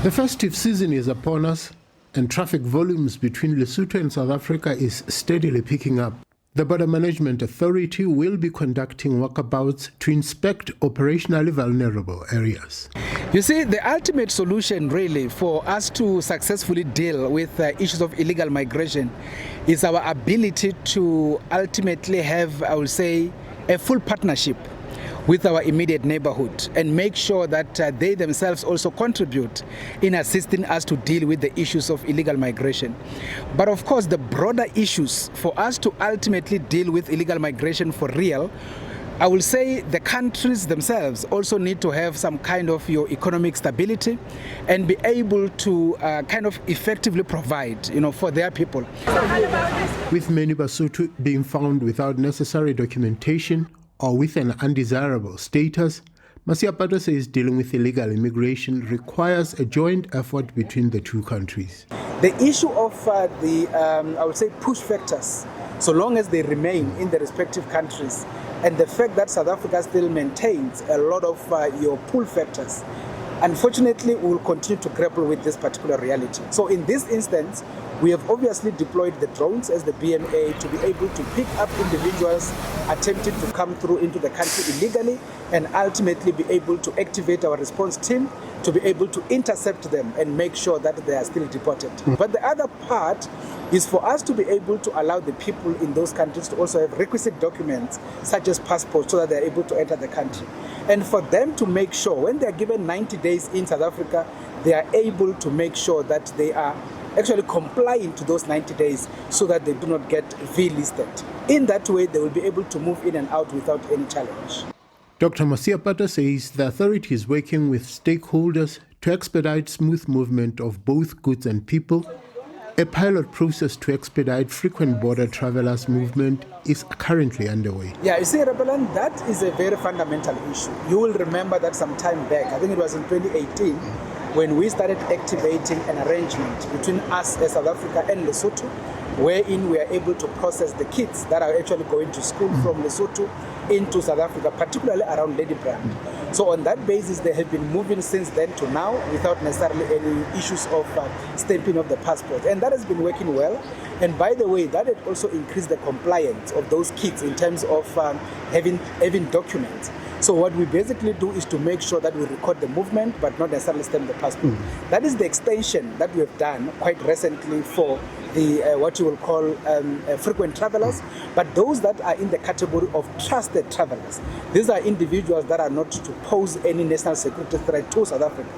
The festive season is upon us, and traffic volumes between Lesotho and South Africa is steadily picking up. The Border Management Authority will be conducting walkabouts to inspect operationally vulnerable areas. You see, the ultimate solution really for us to successfully deal with issues of illegal migration is our ability to ultimately have, I will say, a full partnership with our immediate neighborhood and make sure that they themselves also contribute in assisting us to deal with the issues of illegal migration. But of course, the broader issues for us to ultimately deal with illegal migration for real, I will say the countries themselves also need to have some kind of economic stability and be able to kind of effectively provide, for their people. With many Basotho being found without necessary documentation or with an undesirable status, Masiapato says dealing with illegal immigration requires a joint effort between the two countries. The issue of I would say, push factors, so long as they remain in the respective countries, and the fact that South Africa still maintains a lot of your pull factors, unfortunately, we will continue to grapple with this particular reality. So in this instance, we have obviously deployed the drones as the BMA to be able to pick up individuals attempting to come through into the country illegally and ultimately be able to activate our response team to be able to intercept them and make sure that they are still deported. But the other part is for us to be able to allow the people in those countries to also have requisite documents such as passports so that they are able to enter the country. And for them to make sure when they are given 90 days in South Africa, they are able to make sure that they are actually complying to those 90 days so that they do not get V-listed. In that way, they will be able to move in and out without any challenge. Dr. Masiapato says the authority is working with stakeholders to expedite smooth movement of both goods and people. A pilot process to expedite frequent border travelers movement is currently underway. Yeah, you see, Rabelan, that is a very fundamental issue. You will remember that some time back, I think it was in 2018, when we started activating an arrangement between us as South Africa and Lesotho, wherein we are able to process the kids that are actually going to school from Lesotho into South Africa, particularly around Lady Brand. So on that basis, they have been moving since then to now without necessarily any issues of stamping of the passport. And that has been working well. And by the way, that had also increased the compliance of those kids in terms of having documents. So what we basically do is to make sure that we record the movement, but not necessarily stamp the passport. That is the extension that we have done quite recently for the what you will call frequent travelers, but those that are in the category of trusted travelers. These are individuals that are not to pose any national security threat to South Africa.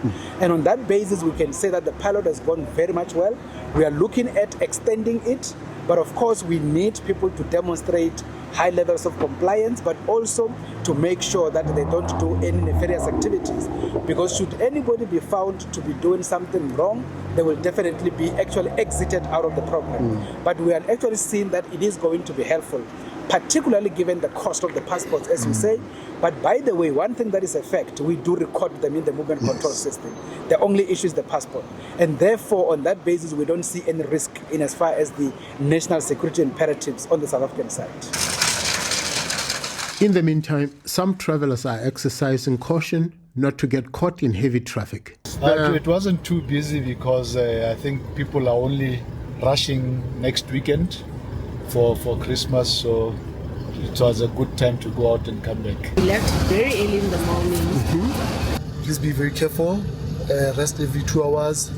And on that basis, we can say that the pilot has gone very much well. We are looking at extending it, but of course we need people to demonstrate high levels of compliance, but also to make sure that they don't do any nefarious activities. Because should anybody be found to be doing something wrong, they will definitely be actually exited out of the program. But we are actually seeing that it is going to be helpful, particularly given the cost of the passports, as you say. But by the way, one thing that is a fact, we do record them in the movement control system. The only issue is the passport. And therefore, on that basis, we don't see any risk in as far as the national security imperatives on the South African side. In the meantime, some travelers are exercising caution not to get caught in heavy traffic. It wasn't too busy because I think people are only rushing next weekend for Christmas, so it was a good time to go out and come back. We left very early in the morning. Please be very careful, rest every 2 hours,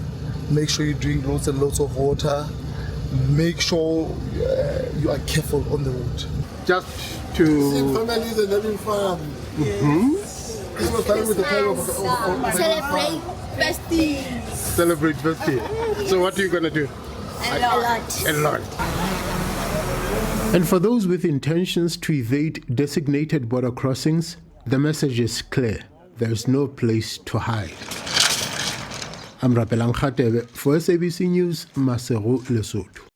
make sure you drink lots and lots of water, make sure you are careful on the road. Just to... families and having fun. Christmas time with the time of Celebrate festive. Celebrate festive. So what are you going to do? A lot. A lot. And for those with intentions to evade designated border crossings, the message is clear. There's no place to hide. I'm Rapelang Khatebe for SABC News, Maseru, Lesotho.